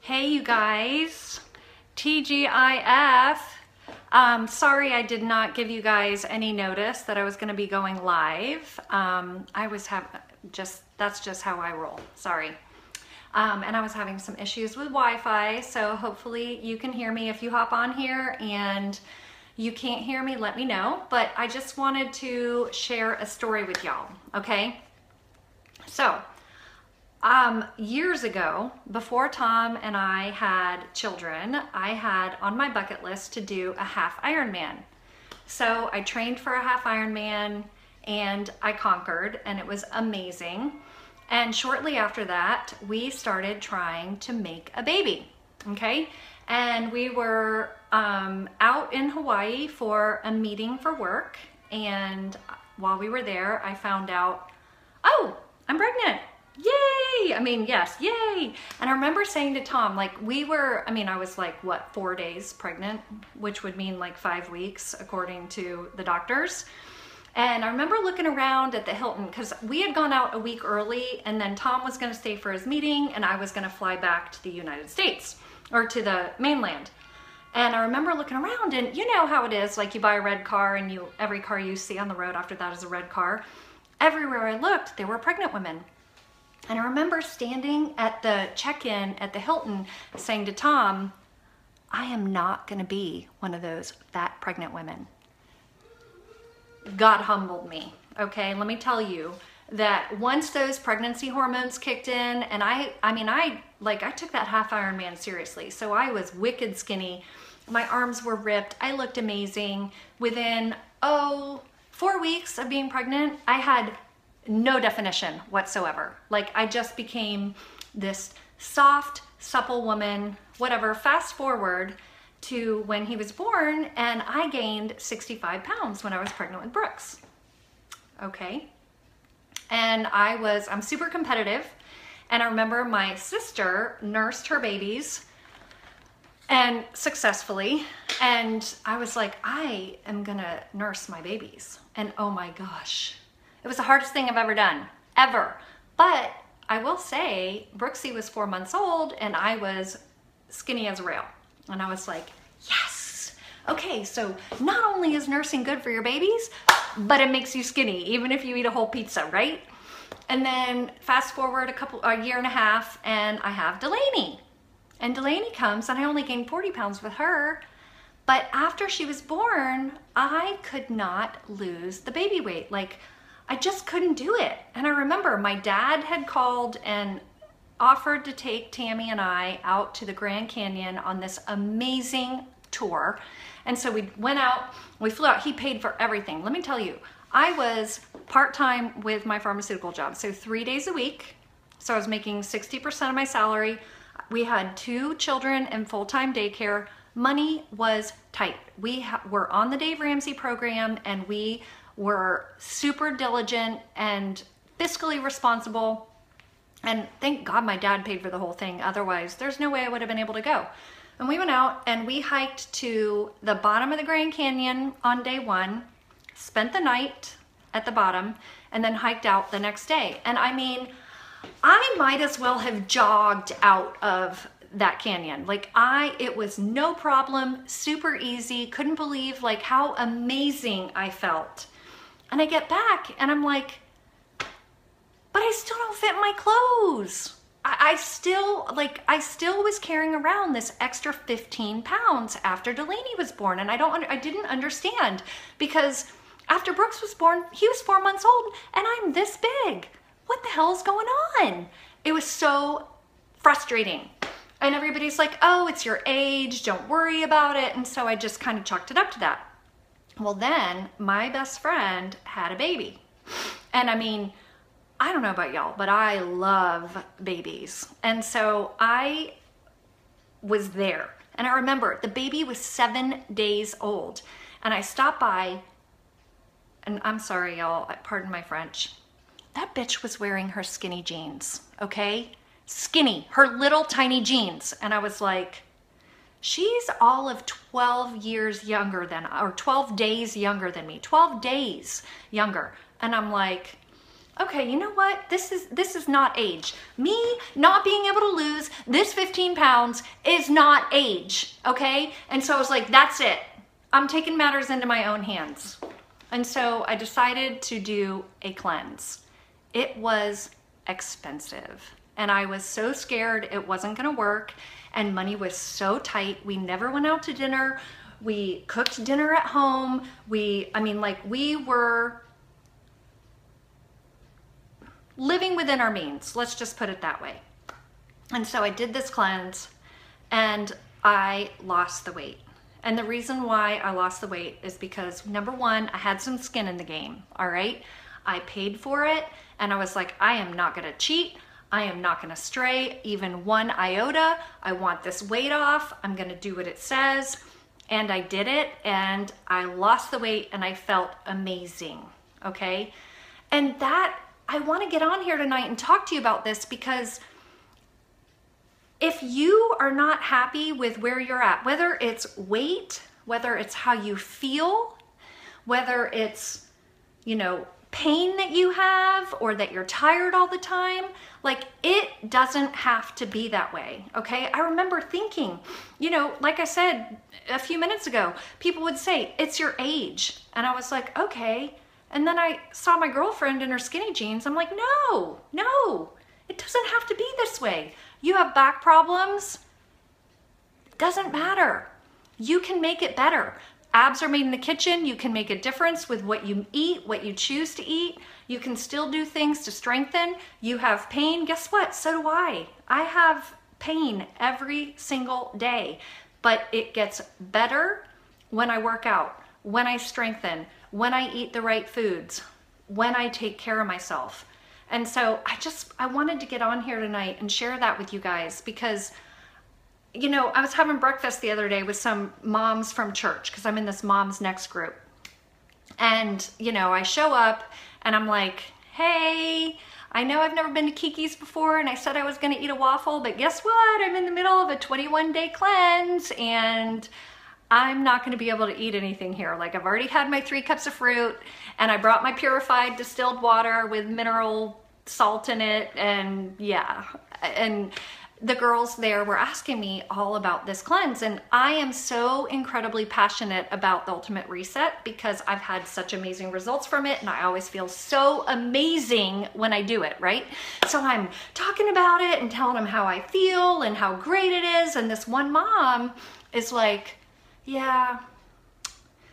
Hey you guys, TGIF. Sorry I did not give you guys any notice that I was going to be going live. That's just how I roll. Sorry. And I was having some issues with Wi-Fi, so hopefully you can hear me. If you hop on here and you can't hear me, let me know. But I just wanted to share a story with y'all, okay? So, years ago, before Tom and I had children, I had on my bucket list to do a half Ironman. So I trained for a half Ironman and I conquered, and it was amazing. And shortly after that, we started trying to make a baby, okay? And we were out in Hawaii for a meeting for work. And while we were there, I found out, oh, I'm pregnant. Yay! I mean, yes, yay! And I remember saying to Tom, like, I was like, what, 4 days pregnant, which would mean like 5 weeks according to the doctors. And I remember looking around at the Hilton because we had gone out a week early, and then Tom was going to stay for his meeting and I was going to fly back to the United States or to the mainland. And I remember looking around, and you know how it is, like you buy a red car and every car you see on the road after that is a red car. Everywhere I looked, there were pregnant women. And I remember standing at the check-in at the Hilton saying to Tom, I am not going to be one of those fat pregnant women. God humbled me, okay? Let me tell you that once those pregnancy hormones kicked in, and I took that half Ironman seriously. So I was wicked skinny. My arms were ripped. I looked amazing. Within, 4 weeks of being pregnant, I had no definition whatsoever. Like, I just became this soft, supple woman, whatever. Fast forward to when he was born, and I gained 65 pounds when I was pregnant with Brooks. Okay. And I'm super competitive. And I remember my sister nursed her babies and successfully. And I was like, I am gonna nurse my babies. And oh my gosh, it was the hardest thing I've ever done, ever. But I will say, Brooksy was 4 months old and I was skinny as a rail. And I was like, yes. Okay, so not only is nursing good for your babies, but it makes you skinny, even if you eat a whole pizza, right? And then fast forward a year and a half, and I have Delaney. And Delaney comes, and I only gained 40 pounds with her. But after she was born, I could not lose the baby weight. Like, I just couldn't do it. And I remember my dad had called and offered to take Tammy and I out to the Grand Canyon on this amazing tour. And so we went out, we flew out, he paid for everything. Let me tell you, I was part-time with my pharmaceutical job, so 3 days a week. So I was making 60% of my salary. We had 2 children in full-time daycare. Money was tight. We were on the Dave Ramsey program, and we were super diligent and fiscally responsible. And thank God my dad paid for the whole thing. Otherwise, there's no way I would have been able to go. And we went out and we hiked to the bottom of the Grand Canyon on day 1, spent the night at the bottom, and then hiked out the next day. And I mean, I might as well have jogged out of that canyon. Like, it was no problem, super easy, couldn't believe like how amazing I felt. And I get back and I'm like, but I still don't fit in my clothes. I still was carrying around this extra 15 pounds after Delaney was born. And I didn't understand, because after Brooks was born, he was 4 months old and I'm this big. What the hell is going on? It was so frustrating. And everybody's like, oh, it's your age, don't worry about it. And so I just kind of chalked it up to that. Well, then my best friend had a baby. And I mean, I don't know about y'all, but I love babies. And so I was there. And I remember the baby was 7 days old. And I stopped by, and I'm sorry, y'all, pardon my French. That bitch was wearing her skinny jeans, okay? Skinny, her little tiny jeans. And I was like, she's all of 12 years younger than, or 12 days younger than me, 12 days younger. And I'm like, okay, you know what? This is not age. Me not being able to lose this 15 pounds is not age, okay? And so I was like, that's it. I'm taking matters into my own hands. And so I decided to do a cleanse. It was expensive. And I was so scared it wasn't gonna work. And money was so tight. We never went out to dinner. We cooked dinner at home. We were living within our means. Let's just put it that way. And so I did this cleanse and I lost the weight. And the reason why I lost the weight is because, number one, I had some skin in the game, all right? I paid for it and I was like, I am not gonna cheat. I am not gonna stray even one iota. I want this weight off. I'm gonna do what it says. And I did it and I lost the weight and I felt amazing, okay? And that, I wanna get on here tonight and talk to you about this because if you are not happy with where you're at, whether it's weight, whether it's how you feel, whether it's, pain that you have or that you're tired all the time, like it doesn't have to be that way, okay? I remember thinking, like I said a few minutes ago, people would say, it's your age. And I was like, okay. And then I saw my girlfriend in her skinny jeans. I'm like, no, it doesn't have to be this way. You have back problems, it doesn't matter. You can make it better. Abs are made in the kitchen. You can make a difference with what you eat, what you choose to eat. You can still do things to strengthen. You have pain, guess what? So do I. I have pain every single day, but it gets better when I work out, when I strengthen, when I eat the right foods, when I take care of myself. And so I wanted to get on here tonight and share that with you guys because, I was having breakfast the other day with some moms from church because I'm in this Moms Next group. And, I show up and I'm like, hey, I know I've never been to Kiki's before and I said I was going to eat a waffle, but guess what? I'm in the middle of a 21-day cleanse and I'm not going to be able to eat anything here. Like I've already had my 3 cups of fruit and I brought my purified distilled water with mineral salt in it. And yeah, and the girls there were asking me all about this cleanse. And I am so incredibly passionate about the Ultimate Reset because I've had such amazing results from it. And I always feel so amazing when I do it, right? So I'm talking about it and telling them how I feel and how great it is. And this one mom is like, yeah,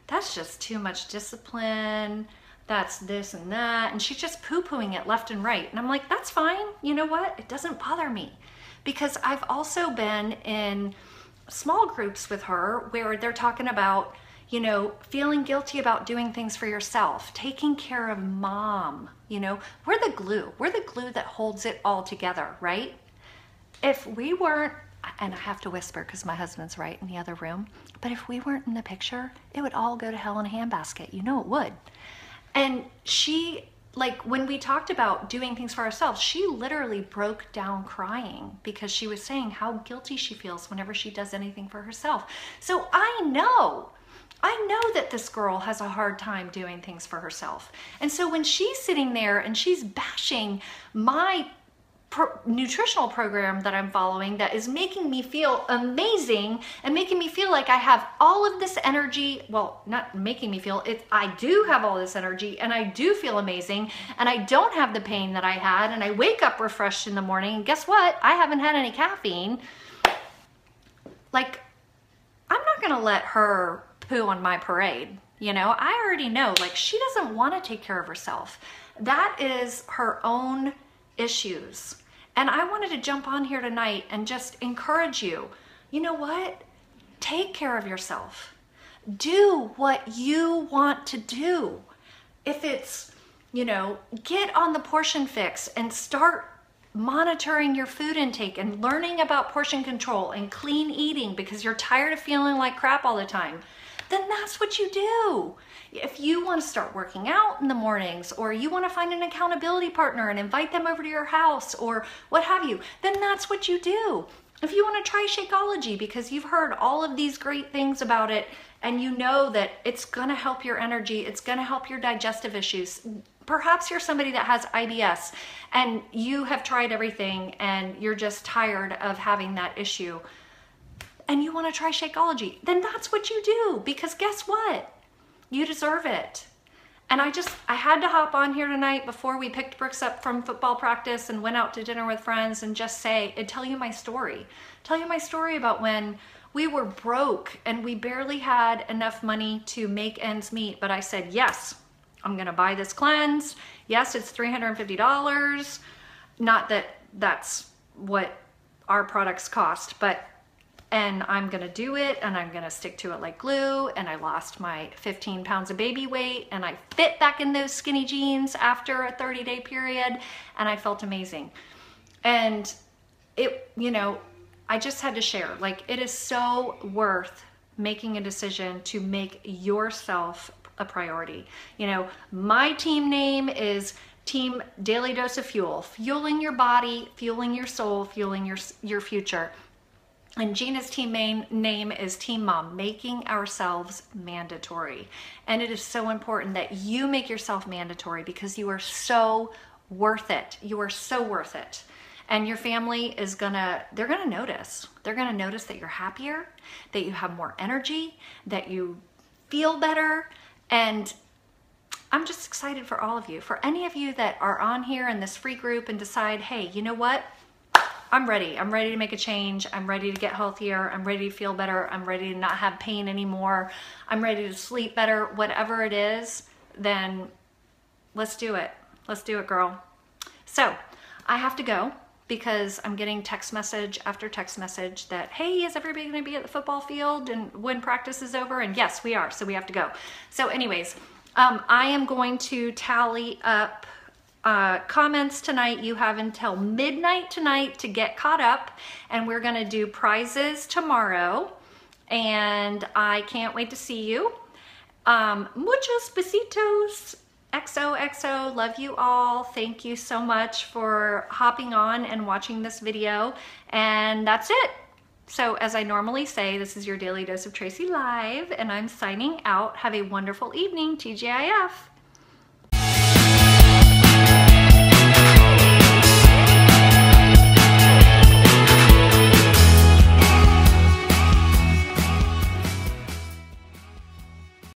that's just too much discipline. That's this and that. And she's just poo-pooing it left and right. And I'm like, that's fine. You know what? It doesn't bother me because I've also been in small groups with her where they're talking about, feeling guilty about doing things for yourself, taking care of mom, we're the glue. We're the glue that holds it all together, right? If we weren't, and I have to whisper because my husband's right in the other room, but if we weren't in the picture, it would all go to hell in a handbasket. It would. And she, when we talked about doing things for ourselves, she literally broke down crying because she was saying how guilty she feels whenever she does anything for herself. So I know that this girl has a hard time doing things for herself. And so when she's sitting there and she's bashing my nutritional program that I'm following that is making me feel amazing and making me feel like I have all of this energy. Well, not making me feel it. I do have all this energy and I do feel amazing and I don't have the pain that I had and I wake up refreshed in the morning and guess what? I haven't had any caffeine. I'm not going to let her poo on my parade. I already know, she doesn't want to take care of herself. That is her own issues. And I wanted to jump on here tonight and just encourage you. You know what? Take care of yourself. Do what you want to do. If it's, get on the portion fix and start monitoring your food intake and learning about portion control and clean eating because you're tired of feeling like crap all the time, then that's what you do. If you want to start working out in the mornings or you want to find an accountability partner and invite them over to your house or what have you, then that's what you do. If you want to try Shakeology because you've heard all of these great things about it and you know that it's going to help your energy, it's going to help your digestive issues, Perhaps you're somebody that has IBS and you have tried everything and you're just tired of having that issue and you want to try Shakeology. Then that's what you do, because guess what? You deserve it. And I had to hop on here tonight before we picked Brooks up from football practice and went out to dinner with friends and just say, and tell you my story. Tell you my story about when we were broke and we barely had enough money to make ends meet. But I said, yes, I'm gonna buy this cleanse. Yes, it's $350. Not that that's what our products cost, and I'm gonna do it, and I'm gonna stick to it like glue. And I lost my 15 pounds of baby weight, and I fit back in those skinny jeans after a 30-day period, and I felt amazing. And it, you know, I just had to share, like, it is so worth making a decision to make yourself a priority. You know, my team name is Team Daily Dose of Fuel, fueling your body, fueling your soul, fueling your future. And Gina's team name is Team Mom, making ourselves mandatory. And it is so important that you make yourself mandatory, because you are so worth it. You are so worth it. And your family is they're gonna notice. They're gonna notice that you're happier, that you have more energy, that you feel better. And I'm just excited for all of you. For any of you that are on here in this free group and decide, hey, you know what? I'm ready. I'm ready to make a change. I'm ready to get healthier. I'm ready to feel better. I'm ready to not have pain anymore. I'm ready to sleep better. Whatever it is, then let's do it. Let's do it, girl. So I have to go, because I'm getting text message after text message that, hey, is everybody going to be at the football field and when practice is over? And yes, we are. So we have to go. So anyways, I am going to tally up comments tonight. You have until midnight tonight to get caught up, and we're going to do prizes tomorrow, and I can't wait to see you. Muchos besitos. XOXO, love you all. Thank you so much for hopping on and watching this video, and that's it. So as I normally say, this is your Daily Dose of Tracy Live, and I'm signing out. Have a wonderful evening, TGIF.